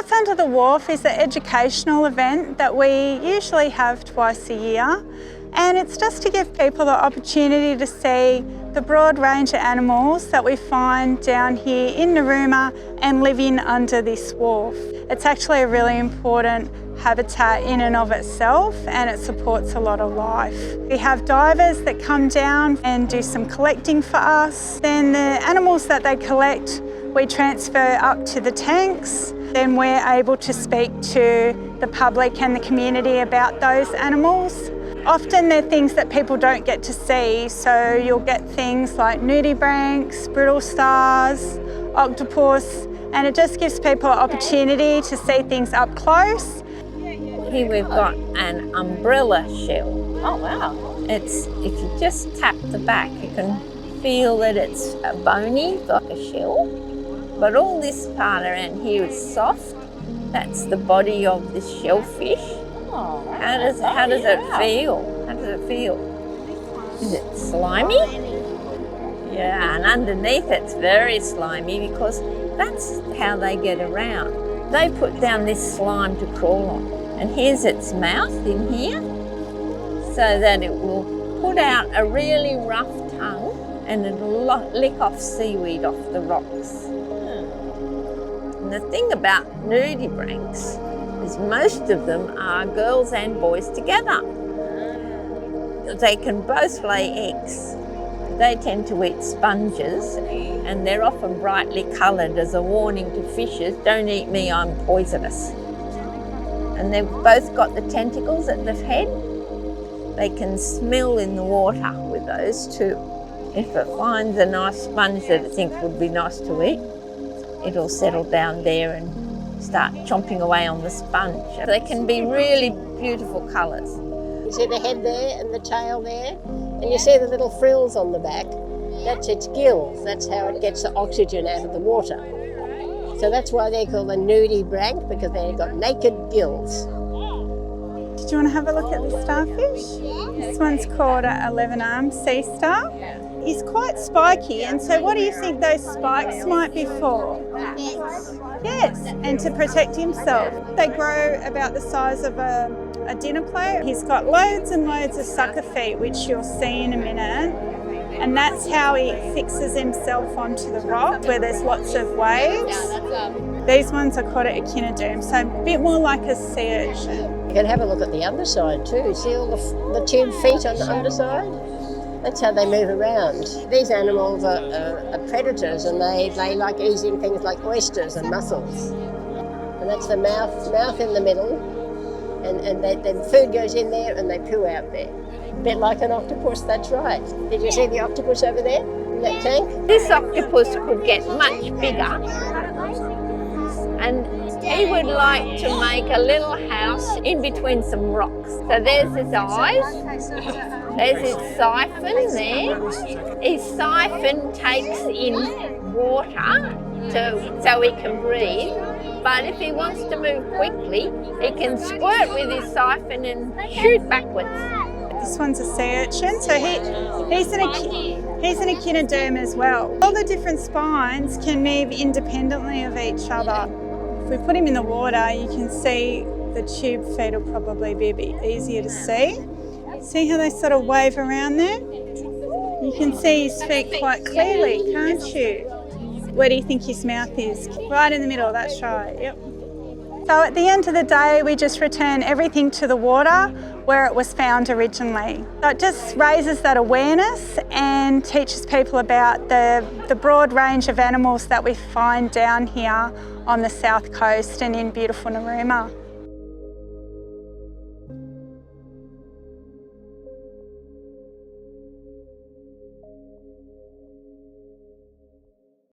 What's Under the Wharf is an educational event that we usually have twice a year, and it's just to give people the opportunity to see the broad range of animals that we find down here in Narooma and living under this wharf. It's actually a really important habitat in and of itself, and it supports a lot of life. We have divers that come down and do some collecting for us. Then the animals that they collect, we transfer up to the tanks. Then we're able to speak to the public and the community about those animals. Often they're things that people don't get to see, so you'll get things like Nudibranchs, Brittle stars, octopus, and it just gives people an opportunity to see things up close. Here we've got an umbrella shell. Oh wow. It's, if you just tap the back, you can feel that it's bony, like a shell. But all this part around here is soft. That's the body of this shellfish. Oh, How does it feel? How does it feel? Is it slimy? Yeah, and underneath it's very slimy because that's how they get around. They put down this slime to crawl on. And here's its mouth in here, so that it will put out a really rough tongue and it'll lick off seaweed off the rocks. And the thing about nudibranchs is most of them are girls and boys together. They can both lay eggs. They tend to eat sponges and they're often brightly coloured as a warning to fishers, don't eat me, I'm poisonous. And they've both got the tentacles at the head. They can smell in the water with those too. If it finds a nice sponge that it thinks would be nice to eat, it'll settle down there and start chomping away on the sponge. They can be really beautiful colours. You see the head there and the tail there? And you see the little frills on the back? That's its gills. That's how it gets the oxygen out of the water. So that's why they're called a nudibranch, because they've got naked gills. Did you want to have a look at the starfish? This one's called a 11-armed sea star. He's quite spiky, and so what do you think those spikes might be for? Yes, and to protect himself. They grow about the size of a dinner plate. He's got loads and loads of sucker feet, which you'll see in a minute. And that's how he fixes himself onto the rock where there's lots of waves. These ones are called an echinoderm, so a bit more like a sea urchin. You can have a look at the underside too. See all the tube feet on the underside? That's how they move around. These animals are predators, and they like eating things like oysters and mussels. And that's the mouth in the middle, and then food goes in there and they poo out there. A bit like an octopus, that's right. Did you see the octopus over there in that tank? This octopus could get much bigger, and he would like to make a little house in between some rocks. So there's his eyes, there's his siphon there. His siphon takes in water so he can breathe. But if he wants to move quickly, he can squirt with his siphon and shoot backwards. This one's a sea urchin, so he's an echinoderm as well. All the different spines can move independently of each other. If we put him in the water, you can see the tube feet will probably be a bit easier to see. See how they sort of wave around there? You can see his feet quite clearly, can't you? Where do you think his mouth is? Right in the middle, that's right, yep. So at the end of the day, we just return everything to the water where it was found originally. So it just raises that awareness and teaches people about the broad range of animals that we find down here on the south coast and in beautiful Narooma.